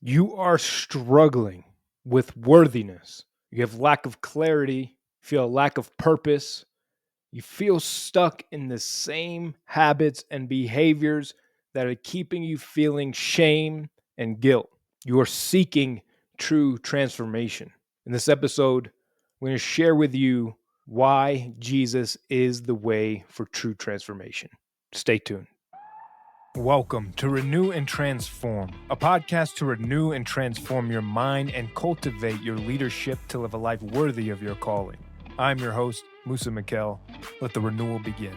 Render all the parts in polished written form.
You are struggling with worthiness. You have lack of clarity, feel a lack of purpose. You feel stuck in the same habits and behaviors that are keeping you feeling shame and guilt. You are seeking true transformation. In this episode, I'm going to share with you why Jesus is the way for true transformation. Stay tuned. Welcome to Renew and Transform, a podcast to renew and transform your mind and cultivate your leadership to live a life worthy of your calling. I'm your host, Moussa Mikhail. Let the renewal begin.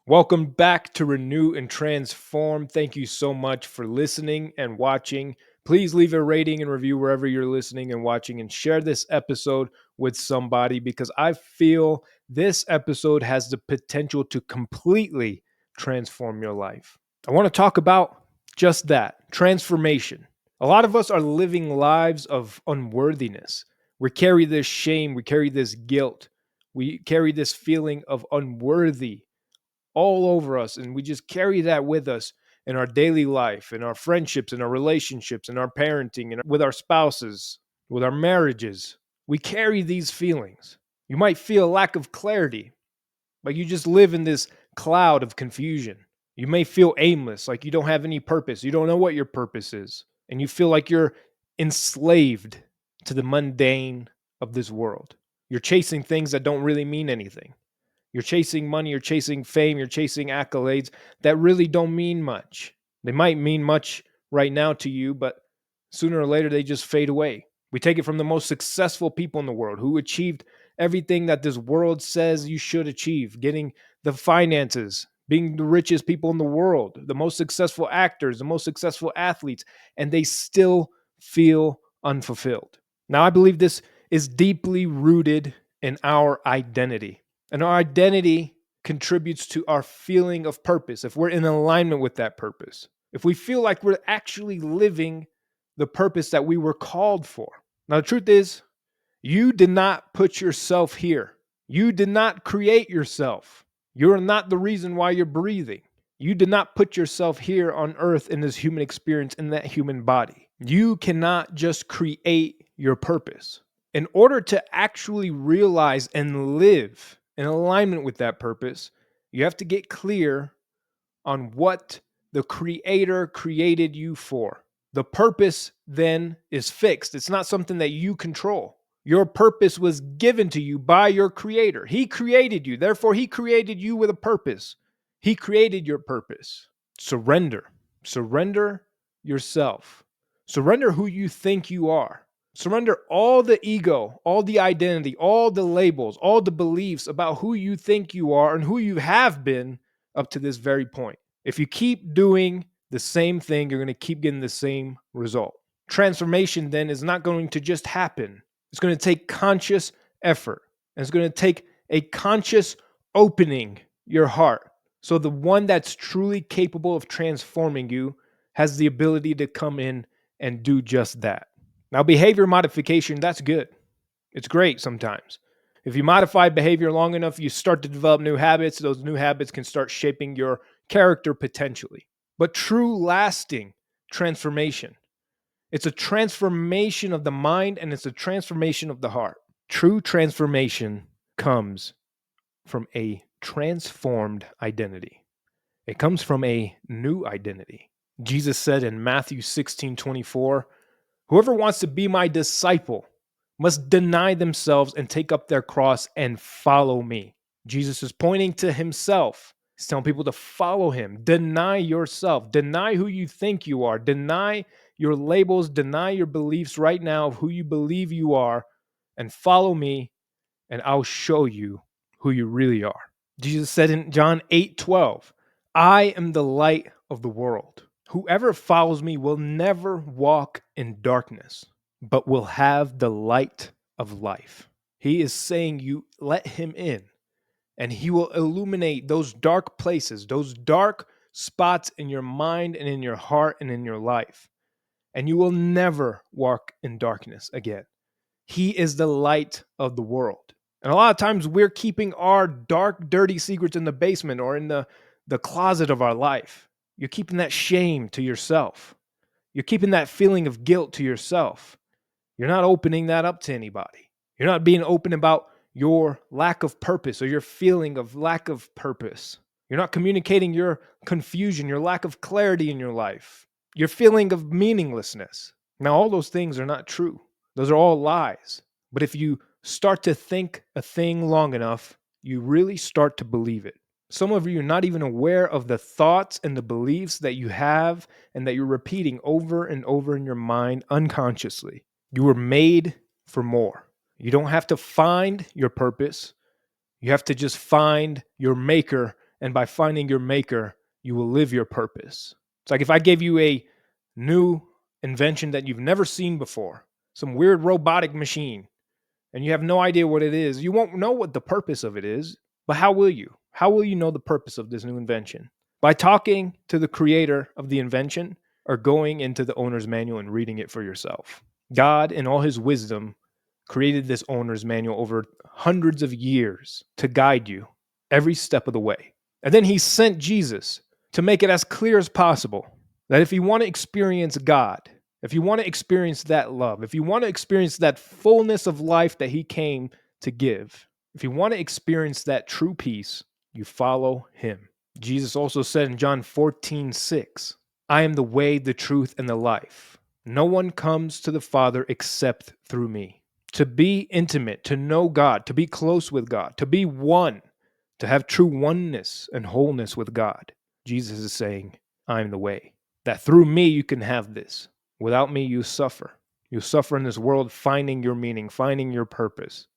Welcome back to Renew and Transform. Thank you so much for listening and watching. Please leave a rating and review wherever you're listening and watching, and share this episode with somebody because I feel this episode has the potential to completely transform your life. I want to talk about just that, transformation. A lot of us are living lives of unworthiness. We carry this shame, we carry this guilt, we carry this feeling of unworthy all over us, and we just carry that with us in our daily life, in our friendships, in our relationships, in our parenting, and with our spouses, with our marriages. We carry these feelings. You might feel a lack of clarity, like you just live in this cloud of confusion. You may feel aimless, like you don't have any purpose. You don't know what your purpose is, and you feel like you're enslaved to the mundane of this world. You're chasing things that don't really mean anything. You're chasing money, you're chasing fame, you're chasing accolades that really don't mean much. They might mean much right now to you, but sooner or later they just fade away. We take it from the most successful people in the world who achieved everything that this world says you should achieve, getting the finances, being the richest people in the world, the most successful actors, the most successful athletes, and they still feel unfulfilled. Now, I believe this is deeply rooted in our identity. And our identity contributes to our feeling of purpose if we're in alignment with that purpose. If we feel like we're actually living the purpose that we were called for. Now, the truth is, you did not put yourself here. You did not create yourself. You're not the reason why you're breathing. You did not put yourself here on earth in this human experience, in that human body. You cannot just create your purpose. In order to actually realize and live in alignment with that purpose, you have to get clear on what the Creator created you for. The purpose then is fixed. It's not something that you control. Your purpose was given to you by your Creator. He created you. Therefore, He created you with a purpose. He created your purpose. Surrender. Surrender yourself. Surrender who you think you are. Surrender all the ego, all the identity, all the labels, all the beliefs about who you think you are and who you have been up to this very point. If you keep doing the same thing, you're going to keep getting the same result. Transformation then is not going to just happen. It's going to take conscious effort. And it's going to take a conscious opening your heart. So the one that's truly capable of transforming you has the ability to come in and do just that. Now, behavior modification, that's good. It's great sometimes. If you modify behavior long enough, you start to develop new habits. Those new habits can start shaping your character potentially. But true lasting transformation, it's a transformation of the mind and it's a transformation of the heart. True transformation comes from a transformed identity. It comes from a new identity. Jesus said in Matthew 16:24, "Whoever wants to be my disciple must deny themselves and take up their cross and follow me." Jesus is pointing to himself. He's telling people to follow him. Deny yourself. Deny who you think you are. Deny your labels. Deny your beliefs right now of who you believe you are, and follow me, and I'll show you who you really are. Jesus said in John 8:12, "I am the light of the world. Whoever follows me will never walk in darkness, but will have the light of life." He is saying you let him in, and he will illuminate those dark places, those dark spots in your mind and in your heart and in your life. And you will never walk in darkness again. He is the light of the world. And a lot of times we're keeping our dark, dirty secrets in the basement or in the closet of our life. You're keeping that shame to yourself. You're keeping that feeling of guilt to yourself. You're not opening that up to anybody. You're not being open about your lack of purpose or your feeling of lack of purpose. You're not communicating your confusion, your lack of clarity in your life, your feeling of meaninglessness. Now, all those things are not true. Those are all lies. But if you start to think a thing long enough, you really start to believe it. Some of you are not even aware of the thoughts and the beliefs that you have and that you're repeating over and over in your mind unconsciously. You were made for more. You don't have to find your purpose. You have to just find your maker. And by finding your maker, you will live your purpose. It's like if I gave you a new invention that you've never seen before, some weird robotic machine, and you have no idea what it is, you won't know what the purpose of it is. But how will you? How will you know the purpose of this new invention? By talking to the creator of the invention or going into the owner's manual and reading it for yourself. God, in all his wisdom, created this owner's manual over hundreds of years to guide you every step of the way. And then he sent Jesus to make it as clear as possible that if you want to experience God, if you want to experience that love, if you want to experience that fullness of life that he came to give, if you want to experience that true peace, you follow him. Jesus also said in John 14:6, I am the way, the truth, and the life. No one comes to the Father except through me. To be intimate, to know God, to be close with God, to be one, to have true oneness and wholeness with God. Jesus is saying, I am the way. That through me you can have this. Without me you suffer. You suffer in this world finding your meaning, finding your purpose.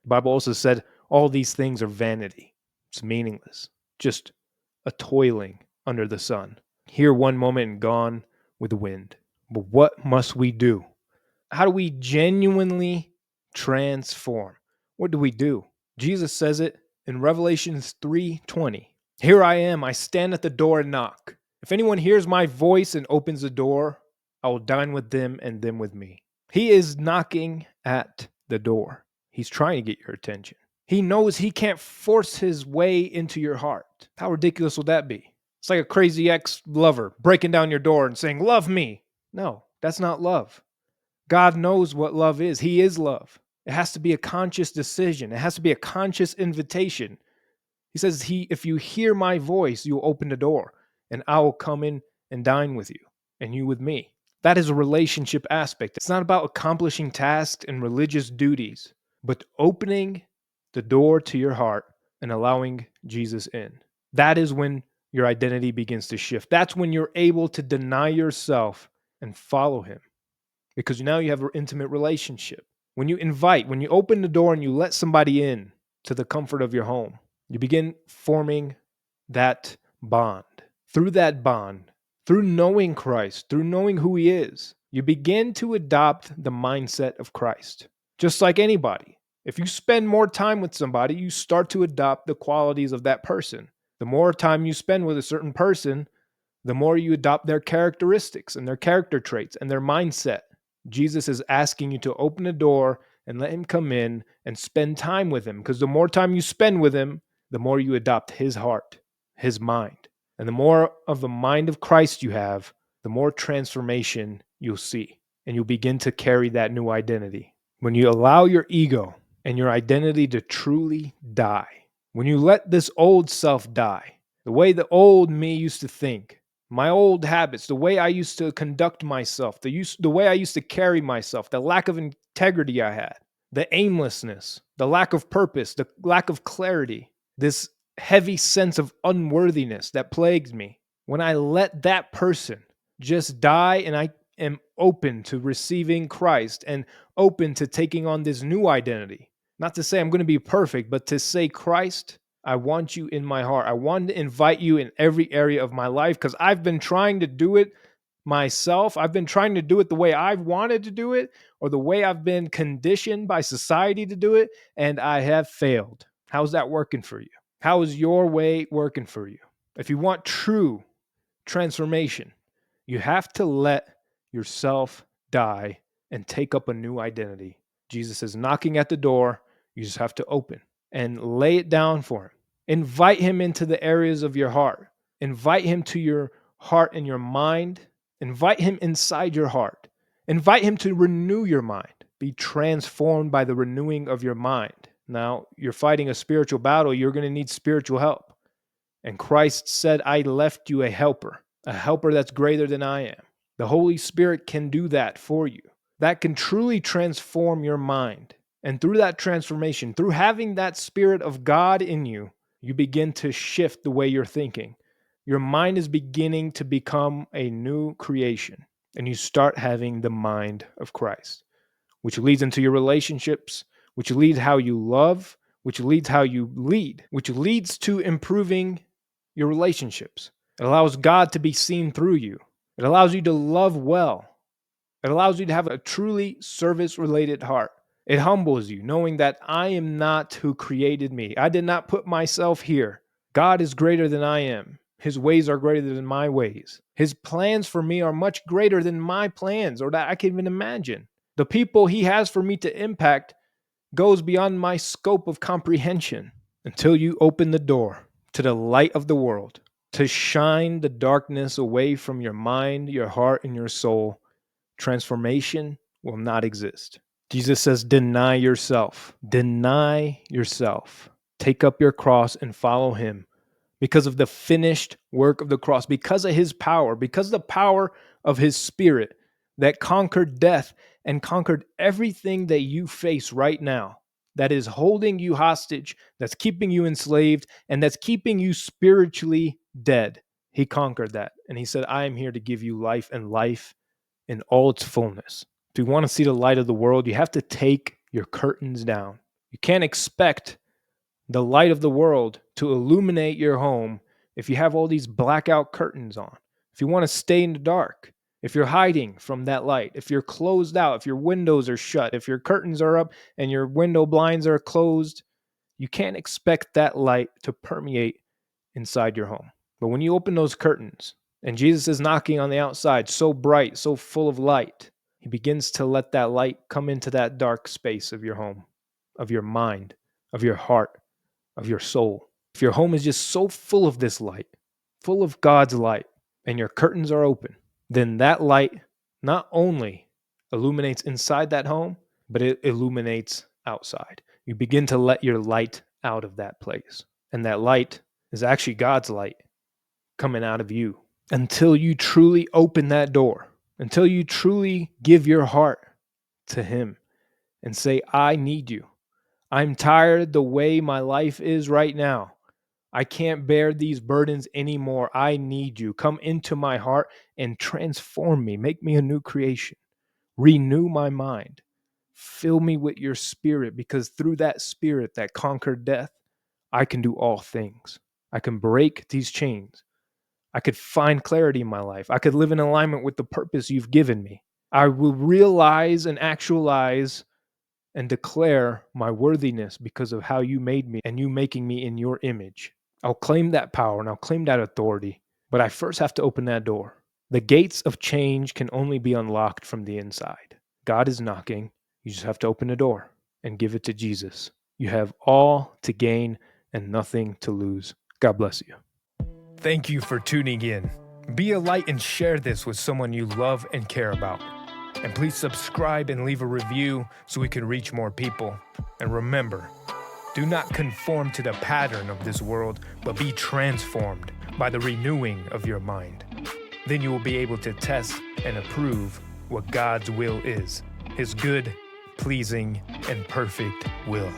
The Bible also said all these things are vanity. It's meaningless. Just a toiling under the sun. Here one moment and gone with the wind. But what must we do? How do we genuinely transform? What do we do? Jesus says it in Revelation 3:20. Here I am, I stand at the door and knock. If anyone hears my voice and opens the door, I will dine with them and them with me. He is knocking at the door. He's trying to get your attention. He knows he can't force his way into your heart. How ridiculous would that be? It's like a crazy ex-lover breaking down your door and saying, love me. No, that's not love. God knows what love is. He is love. It has to be a conscious decision. It has to be a conscious invitation. He says, if you hear my voice, you'll open the door and I will come in and dine with you and you with me. That is a relationship aspect. It's not about accomplishing tasks and religious duties, but opening the door to your heart and allowing Jesus in. That is when your identity begins to shift. That's when you're able to deny yourself and follow him. Because now you have an intimate relationship. When you open the door and you let somebody in to the comfort of your home, you begin forming that bond. Through that bond, through knowing Christ, through knowing who he is, you begin to adopt the mindset of Christ. Just like anybody. If you spend more time with somebody, you start to adopt the qualities of that person. The more time you spend with a certain person, the more you adopt their characteristics and their character traits and their mindset. Jesus is asking you to open the door and let him come in and spend time with him. Because the more time you spend with him, the more you adopt his heart, his mind. And the more of the mind of Christ you have, the more transformation you'll see. And you'll begin to carry that new identity. When you allow your ego and your identity to truly die, when you let this old self die, the way the old me used to think, my old habits, the way I used to conduct myself, the way I used to carry myself, the lack of integrity I had, the aimlessness, the lack of purpose, the lack of clarity, this heavy sense of unworthiness that plagued me. When I let that person just die and I am open to receiving Christ and open to taking on this new identity, not to say I'm going to be perfect, but to say, Christ, I want you in my heart. I want to invite you in every area of my life because I've been trying to do it myself. I've been trying to do it the way I've wanted to do it or the way I've been conditioned by society to do it, and I have failed. How's that working for you? How is your way working for you? If you want true transformation, you have to let yourself die and take up a new identity. Jesus is knocking at the door. You just have to open and lay it down for him. Invite him into the areas of your heart. Invite him to your heart and your mind. Invite him inside your heart. Invite him to renew your mind. Be transformed by the renewing of your mind. Now, you're fighting a spiritual battle. You're going to need spiritual help. And Christ said, I left you a helper that's greater than I am. The Holy Spirit can do that for you. That can truly transform your mind. And through that transformation, through having that Spirit of God in you, you begin to shift the way you're thinking. Your mind is beginning to become a new creation, and you start having the mind of Christ, which leads into your relationships, which leads how you love, which leads how you lead, which leads to improving your relationships. It allows God to be seen through you. It allows you to love well. It allows you to have a truly service-related heart. It humbles you, knowing that I am not who created me. I did not put myself here. God is greater than I am. His ways are greater than my ways. His plans for me are much greater than my plans or that I can even imagine. The people he has for me to impact goes beyond my scope of comprehension. Until you open the door to the light of the world, to shine the darkness away from your mind, your heart, and your soul, transformation will not exist. Jesus says, deny yourself. Deny yourself. Take up your cross and follow him because of the finished work of the cross, because of his power, because of the power of his Spirit that conquered death and conquered everything that you face right now, that is holding you hostage, that's keeping you enslaved, and that's keeping you spiritually dead. He conquered that. And he said, I am here to give you life and life in all its fullness. If you want to see the light of the world, you have to take your curtains down. You can't expect the light of the world to illuminate your home if you have all these blackout curtains on. If you want to stay in the dark, if you're hiding from that light, if you're closed out, if your windows are shut, if your curtains are up and your window blinds are closed, you can't expect that light to permeate inside your home. But when you open those curtains and Jesus is knocking on the outside, so bright, so full of light, he begins to let that light come into that dark space of your home, of your mind, of your heart, of your soul. If your home is just so full of this light, full of God's light, and your curtains are open, then that light not only illuminates inside that home, but it illuminates outside. You begin to let your light out of that place. And that light is actually God's light coming out of you. Until you truly open that door, until you truly give your heart to him and say, I need you. I'm tired the way my life is right now. I can't bear these burdens anymore. I need you. Come into my heart and transform me. Make me a new creation. Renew my mind. Fill me with your Spirit, because through that Spirit that conquered death, I can do all things. I can break these chains. I could find clarity in my life. I could live in alignment with the purpose you've given me. I will realize and actualize and declare my worthiness because of how you made me and you making me in your image. I'll claim that power and I'll claim that authority, but I first have to open that door. The gates of change can only be unlocked from the inside. God is knocking. You just have to open the door and give it to Jesus. You have all to gain and nothing to lose. God bless you. Thank you for tuning in. Be a light and share this with someone you love and care about. And please subscribe and leave a review so we can reach more people. And remember, do not conform to the pattern of this world, but be transformed by the renewing of your mind. Then you will be able to test and approve what God's will is, his good, pleasing, and perfect will.